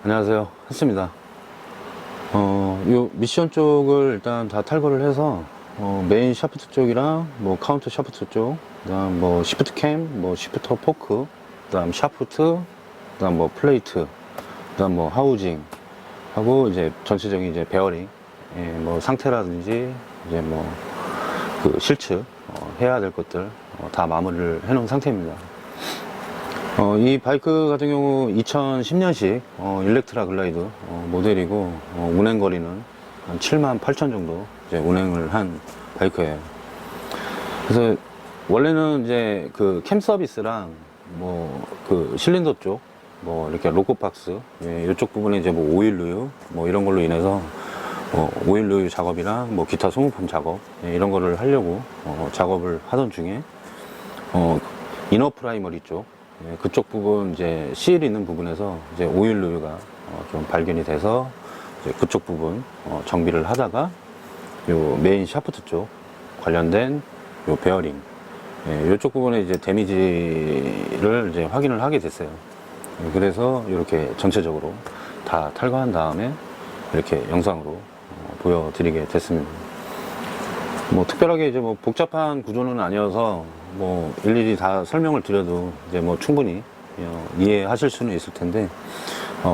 안녕하세요, 했습니다. 요 미션 쪽을 일단 다 탈거를 해서 메인 샤프트 쪽이랑 뭐 카운터 샤프트 쪽, 그다음 뭐 시프트 캠, 뭐 시프터 포크, 그다음 샤프트, 그다음 뭐 플레이트, 그다음 뭐 하우징 하고 이제 전체적인 이제 베어링, 뭐 상태라든지 이제 뭐 그 실측 해야 될 것들 다 마무리를 해놓은 상태입니다. 이 바이크 같은 경우 2010년식 일렉트라 글라이드 모델이고 운행거리는 한 78,000 정도 이제 운행을 한 바이크예요. 그래서 원래는 이제 그 캠 서비스랑 뭐 그 실린더 쪽 뭐 이렇게 로코박스 이쪽 부분에 이제 뭐 오일 누유 뭐 이런 걸로 인해서 오일 누유 작업이랑 뭐 기타 소모품 작업 이런 거를 하려고 작업을 하던 중에 이너 프라이머리 쪽 그쪽 부분 이제 CL 있는 부분에서 이제 오일 누유가 좀 발견이 돼서 이제 그쪽 부분 정비를 하다가 요 메인 샤프트 쪽 관련된 요 베어링 요쪽 부분에 이제 데미지를 이제 확인을 하게 됐어요. 그래서 이렇게 전체적으로 다 탈거한 다음에 이렇게 영상으로 보여드리게 됐습니다. 뭐 특별하게 이제 뭐 복잡한 구조는 아니어서 뭐 일일이 다 설명을 드려도 이제 뭐 충분히 이해하실 수는 있을 텐데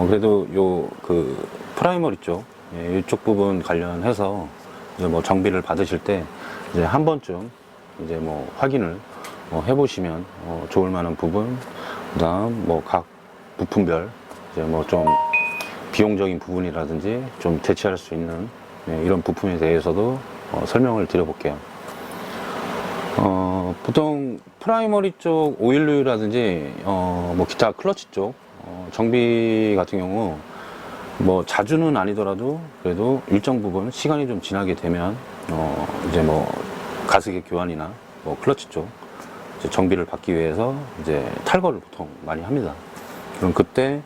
그래도 요 그 프라이머리 쪽 이쪽 부분 관련해서 이제 뭐 정비를 받으실 때 이제 한 번쯤 이제 뭐 확인을 해보시면 좋을 만한 부분, 그다음 뭐 각 부품별 이제 뭐 좀 비용적인 부분이라든지 좀 대체할 수 있는 이런 부품에 대해서도 설명을 드려볼게요. 보통 프라이머리 쪽 오일 누유라든지 뭐 기타 클러치 쪽 정비 같은 경우 뭐 자주는 아니더라도 그래도 일정 부분 시간이 좀 지나게 되면 이제 뭐 가스계 교환이나 뭐 클러치 쪽 이제 정비를 받기 위해서 이제 탈거를 보통 많이 합니다. 그럼 그때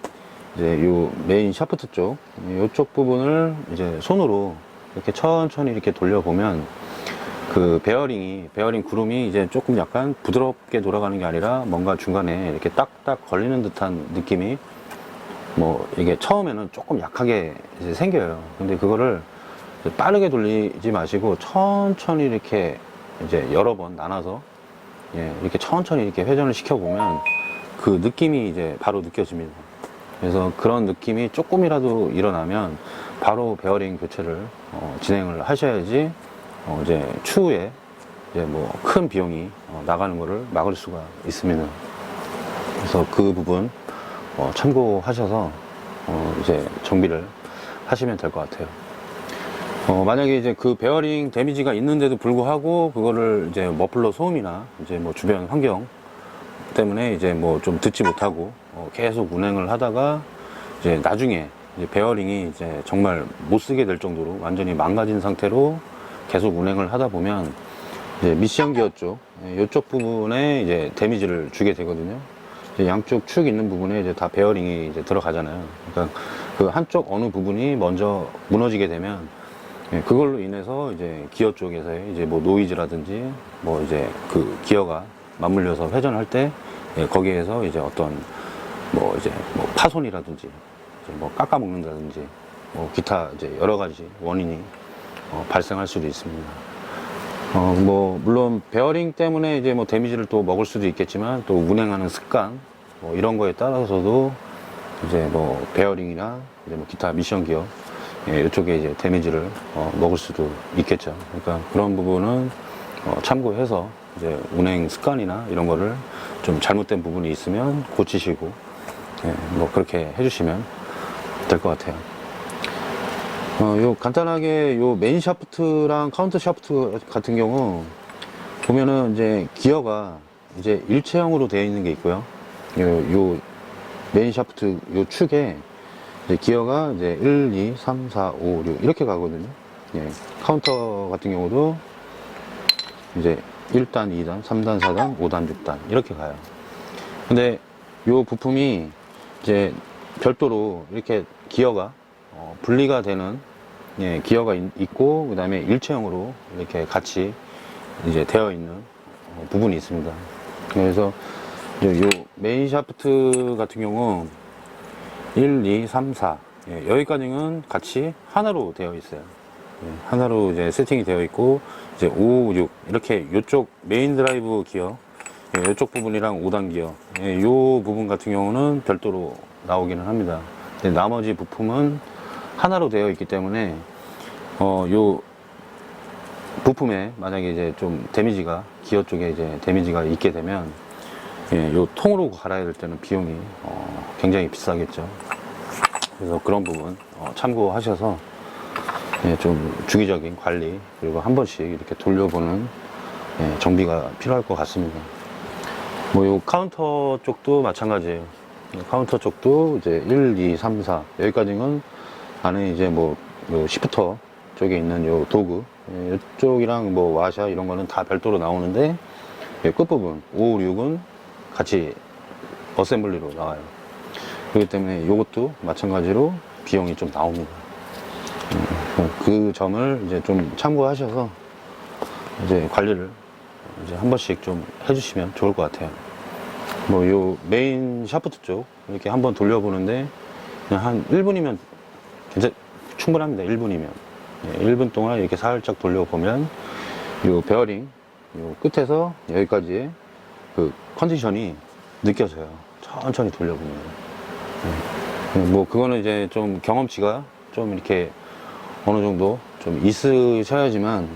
이제 요 메인 샤프트 쪽 요쪽 부분을 이제 손으로 이렇게 천천히 이렇게 돌려보면 그 베어링 구름이 이제 조금 약간 부드럽게 돌아가는 게 아니라 뭔가 중간에 이렇게 딱딱 걸리는 듯한 느낌이 뭐 이게 처음에는 조금 약하게 이제 생겨요. 근데 그거를 빠르게 돌리지 마시고 천천히 이렇게 이제 여러 번 나눠서 이렇게 천천히 이렇게 회전을 시켜보면 그 느낌이 이제 바로 느껴집니다. 그래서 그런 느낌이 조금이라도 일어나면 바로 베어링 교체를 진행을 하셔야지 이제 추후에 이제 뭐 큰 비용이 나가는 것을 막을 수가 있습니다. 그래서 그 부분 참고하셔서 이제 정비를 하시면 될 것 같아요. 만약에 이제 그 베어링 데미지가 있는데도 불구하고 그거를 이제 머플러 소음이나 이제 뭐 주변 환경 때문에 이제 뭐 좀 듣지 못하고 계속 운행을 하다가 이제 나중에 이제 베어링이 이제 정말 못 쓰게 될 정도로 완전히 망가진 상태로 계속 운행을 하다 보면 이제 미션 기어 쪽 이쪽 부분에 이제 데미지를 주게 되거든요. 이제 양쪽 축 있는 부분에 이제 다 베어링이 이제 들어가잖아요. 그러니까 그 한쪽 어느 부분이 먼저 무너지게 되면 그걸로 인해서 이제 기어 쪽에서의 이제 뭐 노이즈라든지 뭐 이제 그 기어가 맞물려서 회전할 때 거기에서 이제 어떤 뭐 이제 뭐 파손이라든지 이제 뭐 깎아먹는다든지 뭐 기타 이제 여러 가지 원인이 발생할 수도 있습니다. 뭐 물론 베어링 때문에 이제 뭐 데미지를 또 먹을 수도 있겠지만 또 운행하는 습관 뭐 이런 거에 따라서도 이제 뭐 베어링이나 이제 뭐 기타 미션 기어 이쪽에 이제 데미지를 먹을 수도 있겠죠. 그러니까 그런 부분은 참고해서 이제 운행 습관이나 이런 거를 좀 잘못된 부분이 있으면 고치시고 뭐 그렇게 해주시면 될 것 같아요. 요 간단하게 요 메인 샤프트랑 카운터 샤프트 같은 경우 보면은 이제 기어가 이제 일체형으로 되어 있는 게 있고요. 요 메인 샤프트 요 축에 이제 기어가 이제 1, 2, 3, 4, 5, 6 이렇게 가거든요. 카운터 같은 경우도 이제 1단, 2단, 3단, 4단, 5단, 6단 이렇게 가요. 근데 요 부품이 이제 별도로 이렇게 기어가 분리가 되는 기어가 있고 그 다음에 일체형으로 이렇게 같이 이제 되어 있는 부분이 있습니다. 그래서 요 메인 샤프트 같은 경우 1, 2, 3, 4. 예, 여기까지는 같이 하나로 되어 있어요. 예, 하나로 이제 세팅이 되어 있고, 이제 5, 6. 이렇게 요쪽 메인 드라이브 기어, 예, 이쪽 부분이랑 5단 기어, 예, 요 부분 같은 경우는 별도로 나오기는 합니다. 나머지 부품은 하나로 되어 있기 때문에, 요 부품에 만약에 이제 좀 데미지가, 기어 쪽에 이제 데미지가 있게 되면, 예, 요 통으로 갈아야 될 때는 비용이 굉장히 비싸겠죠. 그래서 그런 부분 참고하셔서, 예, 좀 주기적인 관리, 그리고 한 번씩 이렇게 돌려보는, 예, 정비가 필요할 것 같습니다. 뭐 요 카운터 쪽도 마찬가지예요. 카운터 쪽도 이제 1, 2, 3, 4 여기까지는 안에 이제 뭐 요 시프터 쪽에 있는 요 도구, 예, 이쪽이랑 뭐 와샤 이런 거는 다 별도로 나오는데, 예, 끝부분 5, 6은 같이 어셈블리로 나와요. 그렇기 때문에 이것도 마찬가지로 비용이 좀 나옵니다. 그 점을 이제 좀 참고하셔서 이제 관리를 이제 한 번씩 좀 해주시면 좋을 것 같아요. 뭐 요 메인 샤프트 쪽 이렇게 한번 돌려보는데 그냥 한 1분이면 충분합니다. 1분이면. 예, 1분 동안 이렇게 살짝 돌려보면 요 베어링 요 끝에서 여기까지의 그 컨디션이 느껴져요. 천천히 돌려보면. 뭐 그거는 이제 좀 경험치가 좀 이렇게 어느 정도 좀 있으셔야지만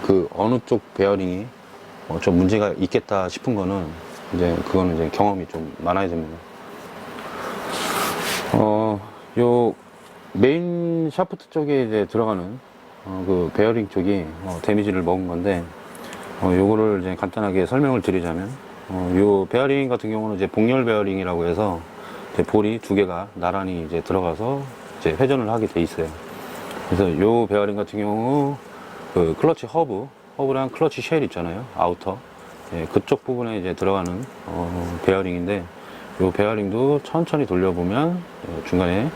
그 어느 쪽 베어링이 좀 문제가 있겠다 싶은 거는 이제 그거는 이제 경험이 좀 많아야 됩니다. 요 메인 샤프트 쪽에 이제 들어가는 그 베어링 쪽이 데미지를 먹은 건데, 요거를 이제 간단하게 설명을 드리자면, 요 베어링 같은 경우는 이제 복열 베어링이라고 해서 이제 볼이 두 개가 나란히 이제 들어가서 이제 회전을 하게 돼 있어요. 그래서 요 베어링 같은 경우 그 클러치 허브랑 클러치 쉘 있잖아요. 아우터. 예, 그쪽 부분에 이제 들어가는 베어링인데, 요 베어링도 천천히 돌려보면 중간에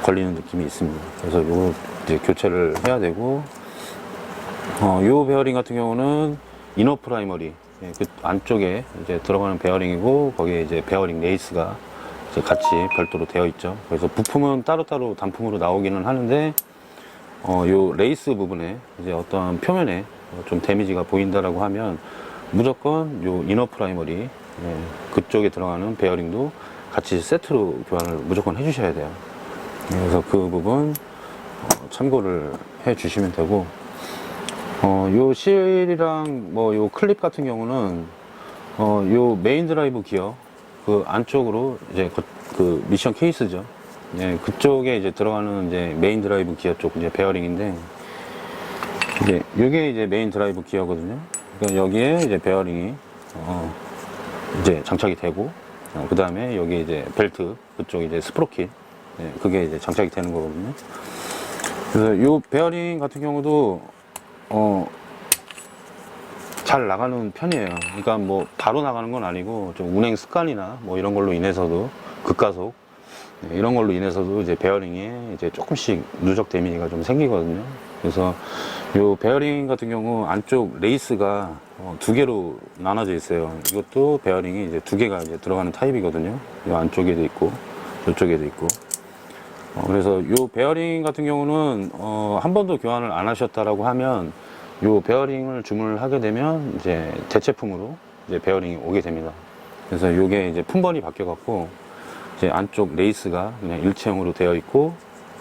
걸리는 느낌이 있습니다. 그래서 요 이제 교체를 해야 되고, 요 베어링 같은 경우는 이너 프라이머리, 예, 그 안쪽에 이제 들어가는 베어링이고, 거기에 이제 베어링 레이스가 이제 같이 별도로 되어 있죠. 그래서 부품은 따로따로 단품으로 나오기는 하는데, 요 레이스 부분에 이제 어떤 표면에 좀 데미지가 보인다라고 하면 무조건 요 이너 프라이머리, 예, 그쪽에 들어가는 베어링도 같이 세트로 교환을 무조건 해주셔야 돼요. 그래서 그 부분 참고를 해 주시면 되고, 요 실이랑 뭐 요 클립 같은 경우는 요 메인 드라이브 기어 그 안쪽으로 이제 그 미션 케이스죠. 예, 그쪽에 이제 들어가는 이제 메인 드라이브 기어 쪽 이제 베어링인데, 이제 요게 이제 메인 드라이브 기어거든요. 그러니까 여기에 이제 베어링이 이제 장착이 되고, 그 다음에 여기 이제 벨트 그쪽 이제 스프로킷, 예, 그게 이제 장착이 되는 거거든요. 그래서 요 베어링 같은 경우도 잘 나가는 편이에요. 그러니까 뭐 바로 나가는 건 아니고 좀 운행 습관이나 뭐 이런 걸로 인해서도 급가속, 네, 이런 걸로 인해서도 이제 베어링에 이제 조금씩 누적 데미지가 좀 생기거든요. 그래서 요 베어링 같은 경우 안쪽 레이스가 두 개로 나눠져 있어요. 이것도 베어링이 이제 두 개가 이제 들어가는 타입이거든요. 요 안쪽에도 있고 이쪽에도 있고. 그래서 요 베어링 같은 경우는 한 번도 교환을 안 하셨다라고 하면 요 베어링을 주문을 하게 되면 이제 대체품으로 이제 베어링이 오게 됩니다. 그래서 요게 이제 품번이 바뀌어 갖고 이제 안쪽 레이스가 그냥 일체형으로 되어 있고,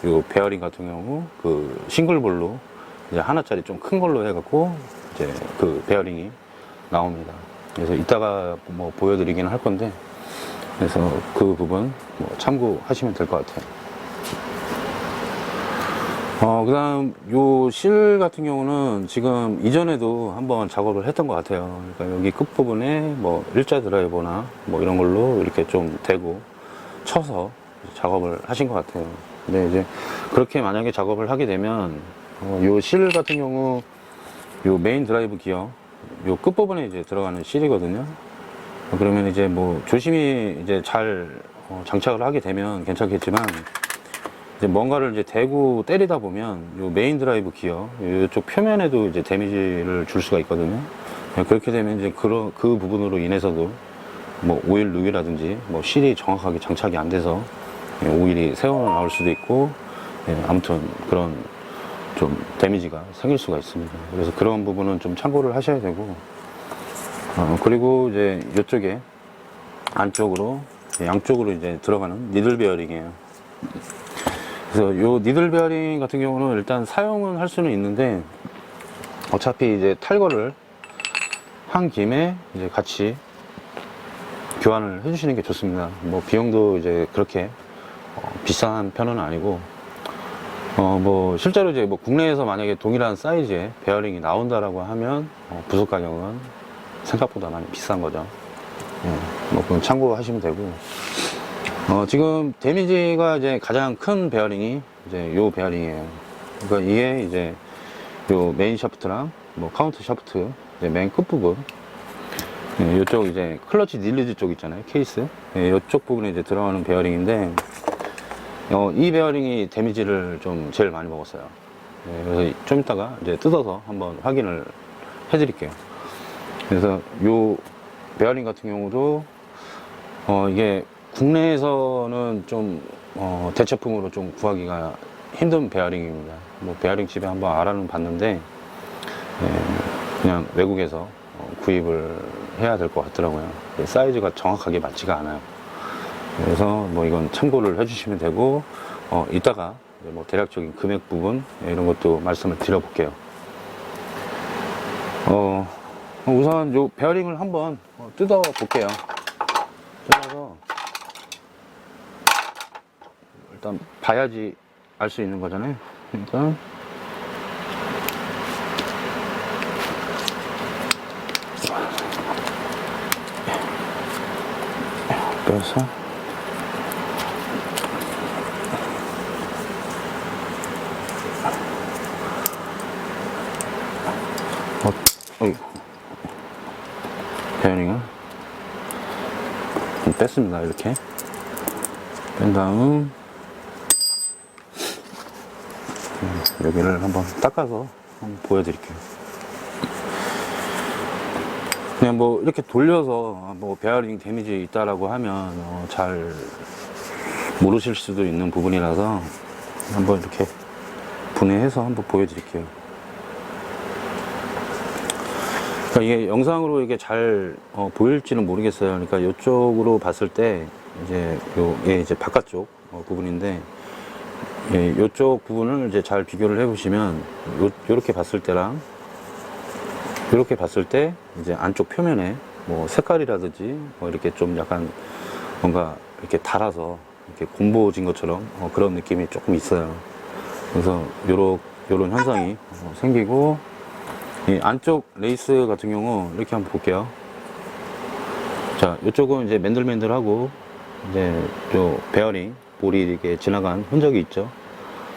요 베어링 같은 경우 그 싱글볼로 이제 하나짜리 좀 큰 걸로 해갖고 이제 그 베어링이 나옵니다. 그래서 이따가 뭐 보여드리긴 할 건데, 그래서 그 부분 뭐 참고하시면 될 것 같아요. 그 다음 요 실 같은 경우는 지금 이전에도 한번 작업을 했던 것 같아요. 그러니까 여기 끝부분에 뭐 일자 드라이버나 뭐 이런 걸로 이렇게 좀 대고 쳐서 작업을 하신 것 같아요. 근데 이제 그렇게 만약에 작업을 하게 되면 요 실 같은 경우 요 메인 드라이브 기어 요 끝부분에 이제 들어가는 실이거든요. 그러면 이제 뭐 조심히 이제 잘 장착을 하게 되면 괜찮겠지만, 이제 뭔가를 이제 대고 때리다 보면 요 메인 드라이브 기어 이쪽 표면에도 이제 데미지를 줄 수가 있거든요. 그렇게 되면 이제 그 부분으로 인해서도 뭐 오일 누유라든지 뭐 실이 정확하게 장착이 안 돼서 오일이 새어 나올 수도 있고, 아무튼 그런 좀 데미지가 생길 수가 있습니다. 그래서 그런 부분은 좀 참고를 하셔야 되고, 그리고 이제 이쪽에 안쪽으로 양쪽으로 이제 들어가는 니들 베어링이에요. 그래서 요 니들 베어링 같은 경우는 일단 사용은 할 수는 있는데, 어차피 이제 탈거를 한 김에 이제 같이 교환을 해주시는 게 좋습니다. 뭐 비용도 이제 그렇게 비싼 편은 아니고, 뭐 실제로 이제 뭐 국내에서 만약에 동일한 사이즈의 베어링이 나온다라고 하면 부속 가격은 생각보다 많이 비싼 거죠. 뭐 그건 참고하시면 되고, 지금 데미지가 이제 가장 큰 베어링이 이제 요 베어링이에요. 그러니까 이게 이제 요 메인 샤프트랑 뭐 카운터 샤프트 맨 끝부분, 이쪽 이제 클러치 닐리즈 쪽 있잖아요, 케이스. 이쪽 부분에 이제 들어가는 베어링인데, 이 베어링이 데미지를 좀 제일 많이 먹었어요. 그래서 좀 이따가 이제 뜯어서 한번 확인을 해 드릴게요. 그래서 요 베어링 같은 경우도 이게 국내에서는 좀 대체품으로 좀 구하기가 힘든 베어링입니다. 뭐 베어링 집에 한번 알아는 봤는데, 그냥 외국에서 구입을 해야 될 것 같더라고요. 사이즈가 정확하게 맞지가 않아요. 그래서 뭐 이건 참고를 해주시면 되고, 이따가 뭐 대략적인 금액 부분 이런 것도 말씀을 드려볼게요. 우선 요 베어링을 한번 뜯어 볼게요. 뜯어서 일단 봐야지 알 수 있는 거잖아요. 그러니까 빼서 베어링을 좀 뺐습니다. 이렇게 뺀 다음 여기를 한번 닦아서 한번 보여드릴게요. 그냥 뭐 이렇게 돌려서 뭐 베어링 데미지 있다라고 하면 잘 모르실 수도 있는 부분이라서 한번 이렇게 분해해서 한번 보여드릴게요. 그러니까 이게 영상으로 이게 잘 보일지는 모르겠어요. 그러니까 이쪽으로 봤을 때 이제 요게 이제 바깥쪽 부분인데, 이쪽 부분을 이제 잘 비교를 해보시면 요렇게 봤을 때랑 이렇게 봤을 때 이제 안쪽 표면에 뭐 색깔이라든지 뭐 이렇게 좀 약간 뭔가 이렇게 달아서 이렇게 곰보진 것처럼 그런 느낌이 조금 있어요. 그래서 요런 현상이 생기고, 이 안쪽 레이스 같은 경우 이렇게 한번 볼게요. 자, 이쪽은 이제 맨들맨들하고 이제 요 베어링 볼이 이렇게 지나간 흔적이 있죠.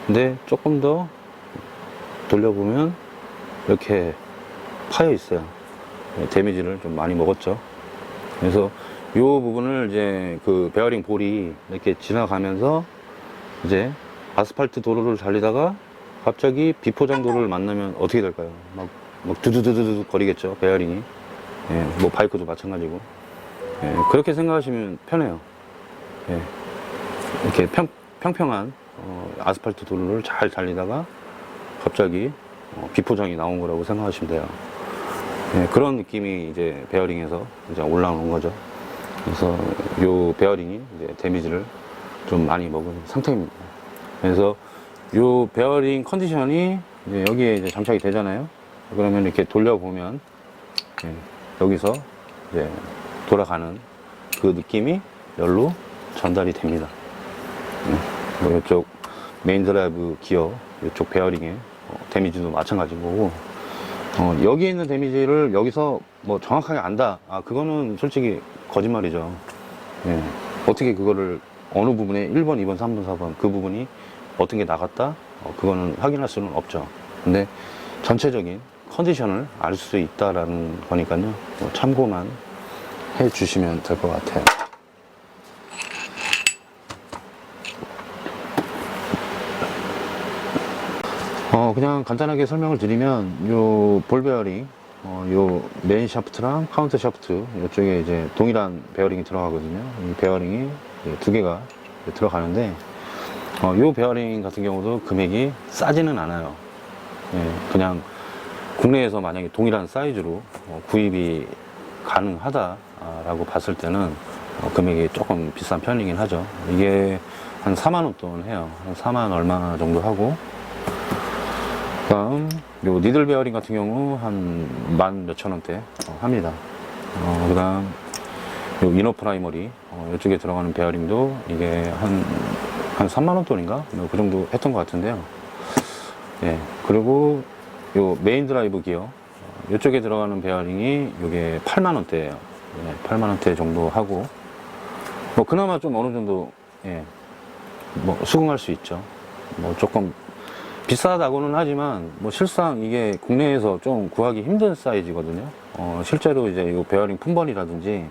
근데 조금 더 돌려보면 이렇게 파여 있어요. 데미지를 좀 많이 먹었죠. 그래서 이 부분을 이제 그 베어링 볼이 이렇게 지나가면서 이제 아스팔트 도로를 달리다가 갑자기 비포장도로를 만나면 어떻게 될까요? 막 두두두두두 거리겠죠, 베어링이. 뭐 바이크도 마찬가지고. 그렇게 생각하시면 편해요. 이렇게 평평한 아스팔트 도로를 잘 달리다가 갑자기 비포장이 나온 거라고 생각하시면 돼요. 그런 느낌이 이제 베어링에서 이제 올라오는 거죠. 그래서 요 베어링이 이제 데미지를 좀 많이 먹은 상태입니다. 그래서 요 베어링 컨디션이 이제 여기에 이제 장착이 되잖아요. 그러면 이렇게 돌려보면 여기서 이제 돌아가는 그 느낌이 열로 전달이 됩니다. 뭐 이쪽 메인 드라이브 기어 이쪽 베어링의 데미지도 마찬가지인 거고, 여기 있는 데미지를 여기서 뭐 정확하게 안다, 그거는 솔직히 거짓말이죠. 어떻게 그거를 어느 부분에 1번, 2번, 3번, 4번 그 부분이 어떤 게 나갔다, 그거는 확인할 수는 없죠. 근데 전체적인 컨디션을 알 수 있다라는 거니까요. 참고만 해 주시면 될 것 같아요. 그냥 간단하게 설명을 드리면, 요 볼 베어링, 요 메인 샤프트랑 카운터 샤프트, 이쪽에 이제 동일한 베어링이 들어가거든요. 이 베어링이 두 개가 들어가는데, 요 베어링 같은 경우도 금액이 싸지는 않아요. 예, 그냥 국내에서 만약에 동일한 사이즈로 구입이 가능하다라고 봤을 때는 금액이 조금 비싼 편이긴 하죠. 이게 한 4만원 돈 해요. 한 4만 얼마 정도 하고, 그다음 요 니들 베어링 같은 경우 한 만 몇천 원대 합니다. 그다음 요 이너 프라이머리 이쪽에 들어가는 베어링도 이게 한 3만 원 돈인가 그 정도 했던 것 같은데요. 예, 그리고 요 메인 드라이브 기어 이쪽에 들어가는 베어링이 이게 8만 원대예요. 예, 8만 원대 정도 하고, 뭐 그나마 좀 어느 정도 예, 뭐 수긍할 수 있죠. 뭐 조금 비싸다고는 하지만 뭐 실상 이게 국내에서 좀 구하기 힘든 사이즈거든요. 실제로 이제 이 베어링 품번이라든지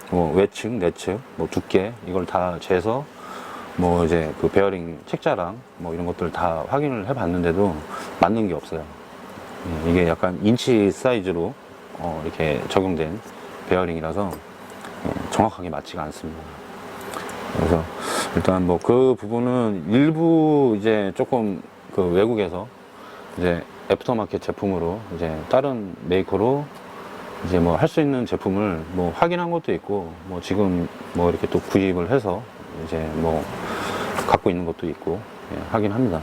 뭐 외측, 내측, 뭐 두께 이걸 다 재서 뭐 이제 그 베어링 책자랑 뭐 이런 것들 다 확인을 해봤는데도 맞는 게 없어요. 이게 약간 인치 사이즈로 이렇게 적용된 베어링이라서 정확하게 맞지가 않습니다. 그래서 일단 뭐 그 부분은 일부 이제 조금 그 외국에서 이제 애프터마켓 제품으로 이제 다른 메이커로 이제 뭐 할 수 있는 제품을 뭐 확인한 것도 있고, 뭐 지금 뭐 이렇게 또 구입을 해서 이제 뭐 갖고 있는 것도 있고, 예, 하긴 합니다.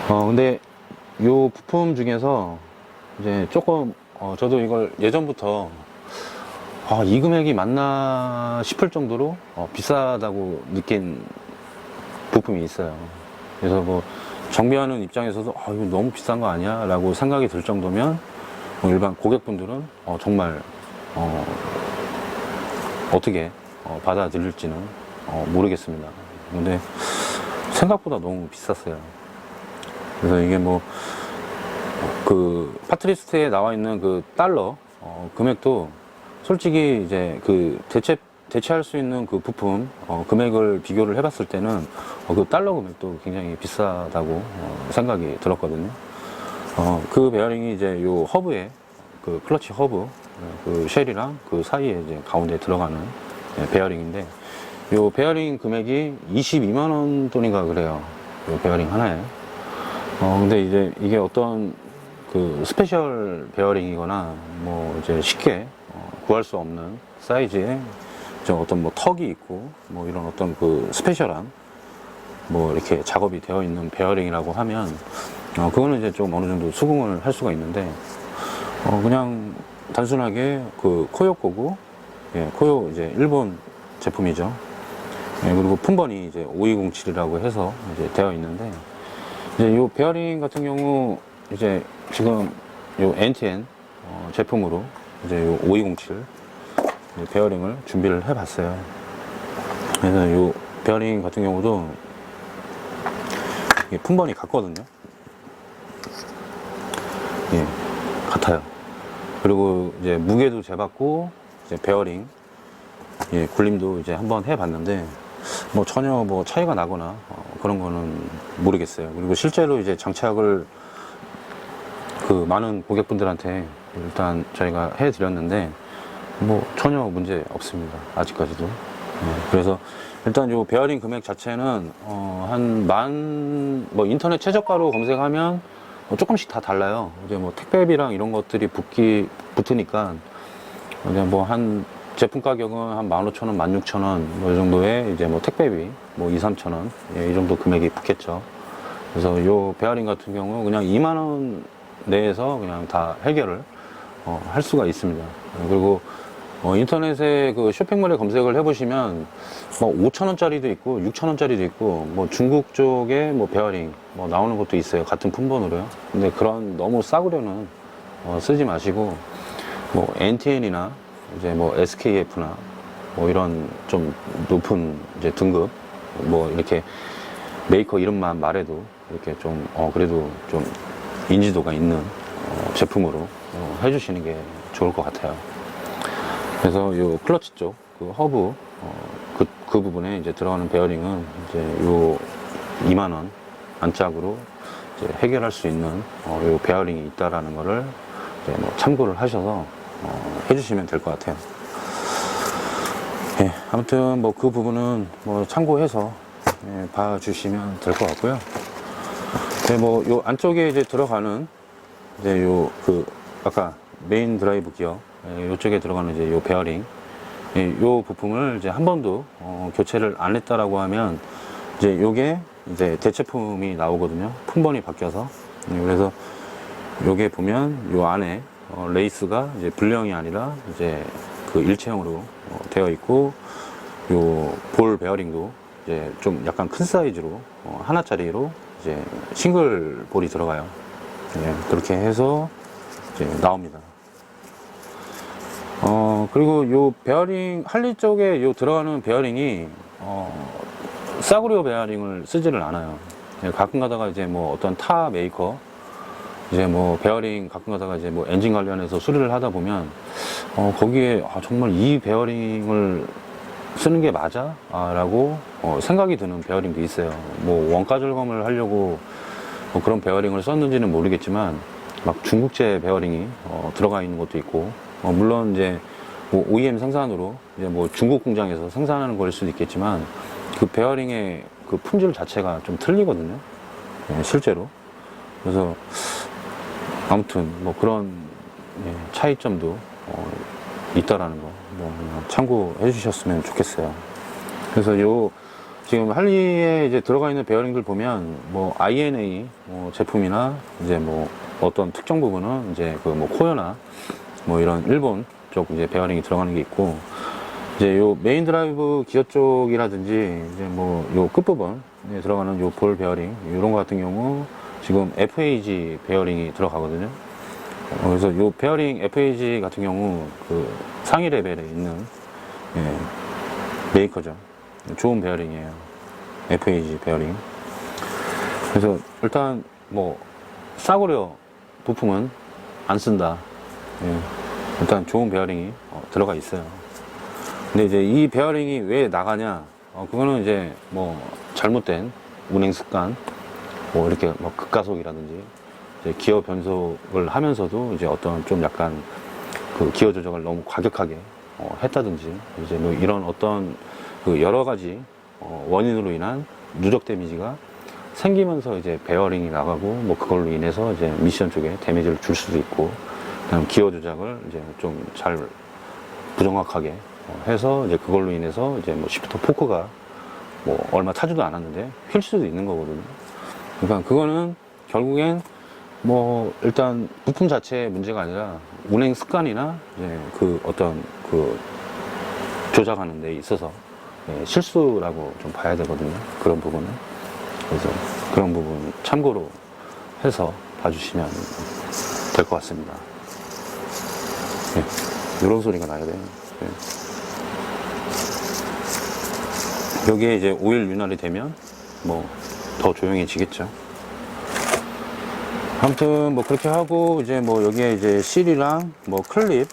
근데 요 부품 중에서 이제 조금 저도 이걸 예전부터 이 금액이 맞나 싶을 정도로 비싸다고 느낀 부품이 있어요. 그래서 뭐 정비하는 입장에서도 이거 너무 비싼 거 아니야? 라고 생각이 들 정도면 일반 고객분들은 정말 어떻게 받아들일지는 모르겠습니다. 근데 생각보다 너무 비쌌어요. 그래서 이게 뭐 그 파트리스트에 나와 있는 그 달러 금액도 솔직히 이제 그 대체할 수 있는 그 부품 금액을 비교를 해봤을 때는 그 달러 금액도 굉장히 비싸다고 생각이 들었거든요. 그 베어링이 이제 요 허브에 그 클러치 허브 그 쉘이랑 그 사이에 이제 가운데 들어가는 베어링인데, 요 베어링 금액이 22만 원 돈인가 그래요. 요 베어링 하나에. 근데 이제 이게 어떤 그 스페셜 베어링이거나 뭐 이제 쉽게 구할 수 없는 사이즈에 어떤 뭐 턱이 있고 뭐 이런 어떤 그 스페셜한 뭐 이렇게 작업이 되어 있는 베어링이라고 하면 그거는 이제 좀 어느 정도 수긍을 할 수가 있는데, 그냥 단순하게 그 코요 거고, 예, 코요 이제 일본 제품이죠. 예, 그리고 품번이 이제 5207이라고 해서 이제 되어 있는데, 이제 요 베어링 같은 경우 이제 지금 요 NTN 제품으로 이제 요 5207 베어링을 준비를 해 봤어요. 그래서 요 베어링 같은 경우도 이게 품번이 같거든요. 예, 같아요. 그리고 이제 무게도 재봤고, 이제 베어링, 예, 굴림도 이제 한번 해봤는데, 뭐 전혀 뭐 차이가 나거나 그런 거는 모르겠어요. 그리고 실제로 이제 장착을 그 많은 고객분들한테 일단 저희가 해드렸는데, 뭐 전혀 문제 없습니다. 아직까지도. 예, 그래서 일단 요 베어링 금액 자체는 뭐 인터넷 최저가로 검색하면 조금씩 다 달라요. 이제 뭐 택배비랑 이런 것들이 붙으니까 이제 뭐 한 제품 가격은 한 15,000원, 16,000원 뭐 이 정도에 이제 뭐 택배비 뭐 2, 3,000원, 예, 이 정도 금액이 붙겠죠. 그래서 요 베어링 같은 경우 그냥 2만 원 내에서 그냥 다 해결을 할 수가 있습니다. 그리고 인터넷에 그 쇼핑몰에 검색을 해보시면 뭐 5,000원짜리도 있고 6,000원짜리도 있고 뭐 중국 쪽에 뭐 베어링 뭐 나오는 것도 있어요. 같은 품번으로요. 근데 그런 너무 싸구려는 쓰지 마시고, 뭐 NTN이나 이제 뭐 SKF나 뭐 이런 좀 높은 이제 등급 뭐 이렇게 메이커 이름만 말해도 이렇게 좀 그래도 좀 인지도가 있는 제품으로 해주시는 게 좋을 것 같아요. 그래서 요 클러치 쪽, 그 허브, 그 부분에 이제 들어가는 베어링은 이제 요 2만원 안짝으로 이제 해결할 수 있는 요 베어링이 있다라는 거를 이제 뭐 참고를 하셔서 해주시면 될 것 같아요. 예, 아무튼 뭐 그 부분은 뭐 참고해서 예, 봐주시면 될 것 같고요. 네, 뭐 요 안쪽에 이제 들어가는 이제 요 그 아까 메인 드라이브 기어 예, 요쪽에 들어가는 이제 요 베어링 예, 요 부품을 이제 한 번도 교체를 안 했다라고 하면 이제 요게 이제 대체품이 나오거든요. 품번이 바뀌어서 예, 그래서 요게 보면 요 안에 레이스가 이제 불량이 아니라 이제 그 일체형으로 되어 있고 요 볼 베어링도 이제 좀 약간 큰 사이즈로 하나짜리로 이제 싱글 볼이 들어가요. 예, 그렇게 해서 이제 나옵니다. 그리고 요 베어링 할리 쪽에 요 들어가는 베어링이 싸구려 베어링을 쓰지를 않아요. 예, 가끔 가다가 이제 뭐 어떤 타 메이커 이제 뭐 베어링 가끔 가다가 이제 뭐 엔진 관련해서 수리를 하다 보면 거기에 정말 이 베어링을 쓰는 게 맞아? 라고 생각이 드는 베어링도 있어요. 뭐 원가 절감을 하려고 뭐 그런 베어링을 썼는지는 모르겠지만 막 중국제 베어링이 들어가 있는 것도 있고 물론 이제 뭐 OEM 생산으로 이제 뭐 중국 공장에서 생산하는 걸 수도 있겠지만 그 베어링의 그 품질 자체가 좀 틀리거든요. 예, 실제로. 그래서 아무튼 뭐 그런 예, 차이점도 있다라는 거 뭐 참고해 주셨으면 좋겠어요. 그래서 요 지금 할리에 이제 들어가 있는 베어링들 보면 뭐 INA 제품이나 이제 뭐 어떤 특정 부분은 이제 그 뭐 코요나 뭐 이런 일본 쪽 이제 베어링이 들어가는 게 있고 이제 요 메인 드라이브 기어 쪽이라든지 이제 뭐 요 끝부분에 들어가는 요 볼 베어링 이런 거 같은 경우 지금 FAG 베어링이 들어가거든요. 그래서 요 베어링 FAG 같은 경우 그 상위 레벨에 있는 예, 메이커죠. 좋은 베어링이에요. FAG 베어링. 그래서 일단 뭐 싸구려 부품은 안 쓴다. 예, 일단 좋은 베어링이 들어가 있어요. 근데 이제 이 베어링이 왜 나가냐? 그거는 이제 뭐 잘못된 운행 습관, 뭐 이렇게 뭐 급가속이라든지 이제 기어 변속을 하면서도 이제 어떤 좀 약간 그 기어 조정을 너무 과격하게 했다든지 이제 뭐 이런 어떤 그 여러 가지 원인으로 인한 누적 데미지가 생기면서 이제 베어링이 나가고 뭐 그걸로 인해서 이제 미션 쪽에 데미지를 줄 수도 있고 그냥 기어 조작을 이제 좀 잘 부정확하게 해서 이제 그걸로 인해서 이제 뭐 시프터 포크가 뭐 얼마 타지도 않았는데 휠 수도 있는 거거든요. 그러니까 그거는 결국엔 뭐 일단 부품 자체의 문제가 아니라 운행 습관이나 이제 그 어떤 그 조작하는 데 있어서 예, 실수라고 좀 봐야 되거든요. 그런 부분은. 그래서 그런 부분 참고로 해서 봐주시면 될 것 같습니다. 예, 이런 소리가 나야 돼요. 예. 여기에 이제 오일 윤활이 되면 뭐 더 조용해지겠죠. 아무튼 뭐 그렇게 하고 이제 뭐 여기에 이제 실이랑 뭐 클립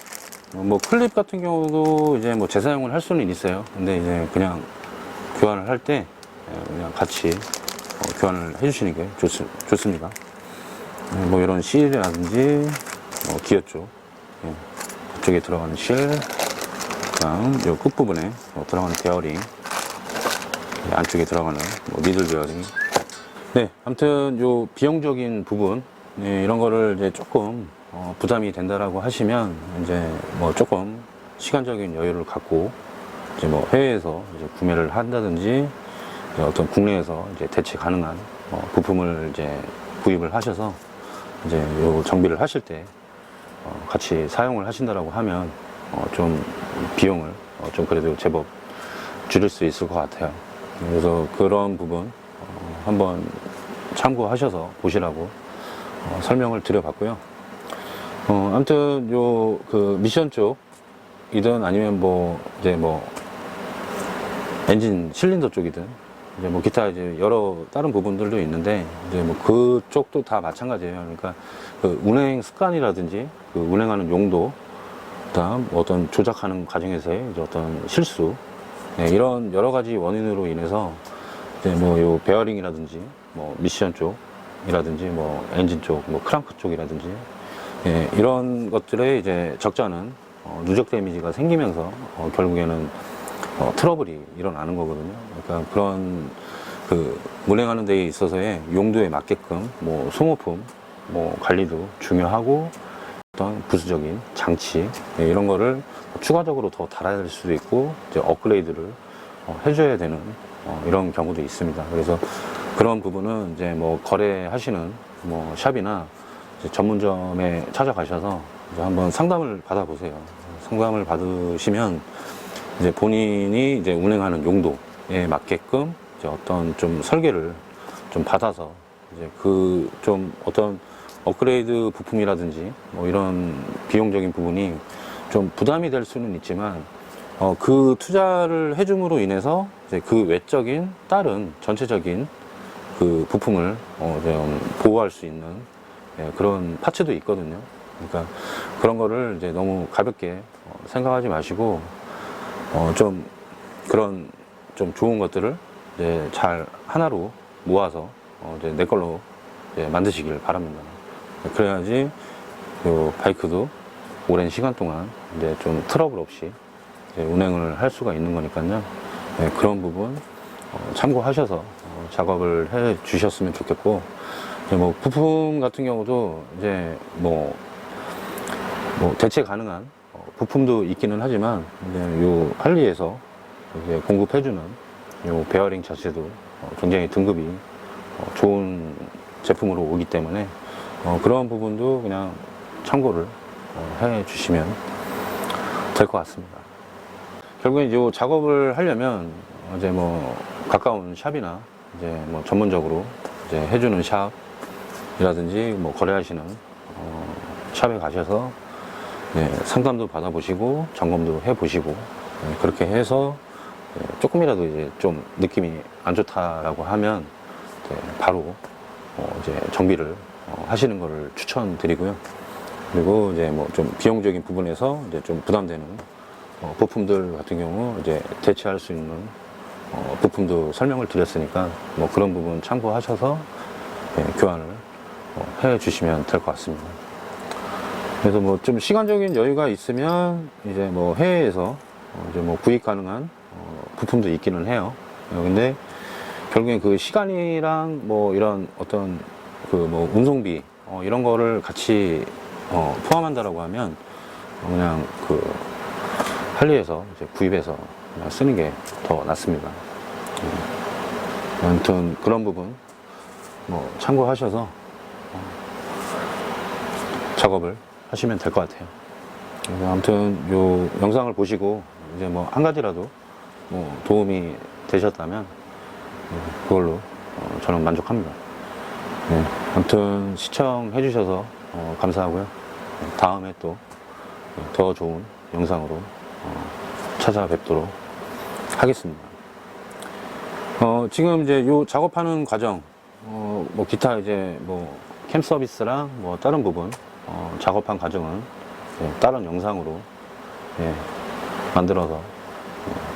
같은 경우도 이제 뭐 재사용을 할 수는 있어요. 근데 이제 그냥 교환을 할 때 그냥 같이 교환을 해주시는 게 좋습니다. 뭐 이런 실이라든지 기어 쪽 그쪽에 들어가는 실, 그다음 요 끝부분에 들어가는 베어링, 안쪽에 들어가는 뭐 니들 베어링. 네, 아무튼 요 비용적인 부분 이런 거를 이제 조금 부담이 된다라고 하시면 이제 뭐 조금 시간적인 여유를 갖고 이제 뭐 해외에서 이제 구매를 한다든지 어떤 국내에서 이제 대체 가능한 부품을 이제 구입을 하셔서 이제 요 정비를 하실 때 같이 사용을 하신다라고 하면 좀 비용을 좀 그래도 제법 줄일 수 있을 것 같아요. 그래서 그런 부분 한번 참고하셔서 보시라고 설명을 드려봤고요. 아무튼 요 그 미션 쪽이든 아니면 뭐 이제 뭐 엔진 실린더 쪽이든 이제 뭐 기타 이제 여러 다른 부분들도 있는데 이제 뭐 그쪽도 다 마찬가지예요. 그러니까 그 운행 습관이라든지 그 운행하는 용도, 그다음 어떤 조작하는 과정에서의 이제 어떤 실수, 네, 이런 여러 가지 원인으로 인해서 이제 뭐 요 베어링이라든지 뭐 미션 쪽이라든지 뭐 엔진 쪽, 뭐 크랑크 쪽이라든지 예, 이런 것들에 이제 적잖은 누적 데미지가 생기면서 결국에는 트러블이 일어나는 거거든요. 그러니까 그런 그 운행하는 데에 있어서의 용도에 맞게끔 뭐 소모품 뭐 관리도 중요하고 어떤 부수적인 장치 이런 거를 추가적으로 더 달아야 될 수도 있고 이제 업그레이드를 해줘야 되는 이런 경우도 있습니다. 그래서 그런 부분은 이제 뭐 거래하시는 뭐 샵이나 이제 전문점에 찾아가셔서 이제 한번 상담을 받아보세요. 상담을 받으시면 이제 본인이 이제 운행하는 용도에 맞게끔 이제 어떤 좀 설계를 좀 받아서 이제 그 좀 어떤 업그레이드 부품이라든지 뭐 이런 비용적인 부분이 좀 부담이 될 수는 있지만 그 투자를 해줌으로 인해서 이제 그 외적인 다른 전체적인 그 부품을 좀 보호할 수 있는 그런 파츠도 있거든요. 그러니까 그런 거를 이제 너무 가볍게 생각하지 마시고 좀 그런 좀 좋은 것들을 이제 잘 하나로 모아서 이제 내 걸로 이제 만드시길 바랍니다. 그래야지 요 바이크도 오랜 시간 동안 이제 좀 트러블 없이 이제 운행을 할 수가 있는 거니까요. 네, 그런 부분 참고하셔서 작업을 해 주셨으면 좋겠고, 이제 뭐 부품 같은 경우도 이제 뭐 대체 가능한 부품도 있기는 하지만 이제 요 할리에서 이제 공급해주는 요 베어링 자체도 굉장히 등급이 좋은 제품으로 오기 때문에 그런 부분도 그냥 참고를 해 주시면 될 것 같습니다. 결국에 이제 작업을 하려면 이제 뭐 가까운 샵이나 이제 뭐 전문적으로 이제 해주는 샵이라든지 뭐 거래하시는 샵에 가셔서 상담도 받아보시고 점검도 해보시고 그렇게 해서 조금이라도 이제 좀 느낌이 안 좋다라고 하면 바로 이제 정비를 하시는 것을 추천드리고요. 그리고 이제 뭐 좀 비용적인 부분에서 이제 좀 부담되는 부품들 같은 경우 이제 대체할 수 있는 부품도 설명을 드렸으니까 뭐 그런 부분 참고하셔서 교환을 해 주시면 될 것 같습니다. 그래서 뭐 좀 시간적인 여유가 있으면 이제 뭐 해외에서 이제 뭐 구입 가능한 부품도 있기는 해요. 근데 결국엔 그 시간이랑 뭐 이런 어떤 그 뭐 운송비 이런 거를 같이 포함한다라고 하면 그냥 그 할리에서 이제 구입해서 그냥 쓰는 게 더 낫습니다. 아무튼 그런 부분 뭐 참고하셔서 작업을 하시면 될 것 같아요. 아무튼 요 영상을 보시고 이제 뭐 한 가지라도 뭐 도움이 되셨다면 그걸로 저는 만족합니다. 네, 아무튼 시청해 주셔서 감사하고요. 다음에 또 더 좋은 영상으로 찾아뵙도록 하겠습니다. 지금 이제 요 작업하는 과정, 뭐 기타 이제 뭐 캠 서비스랑 뭐 다른 부분 작업한 과정은 다른 영상으로 만들어서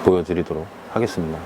보여드리도록 하겠습니다.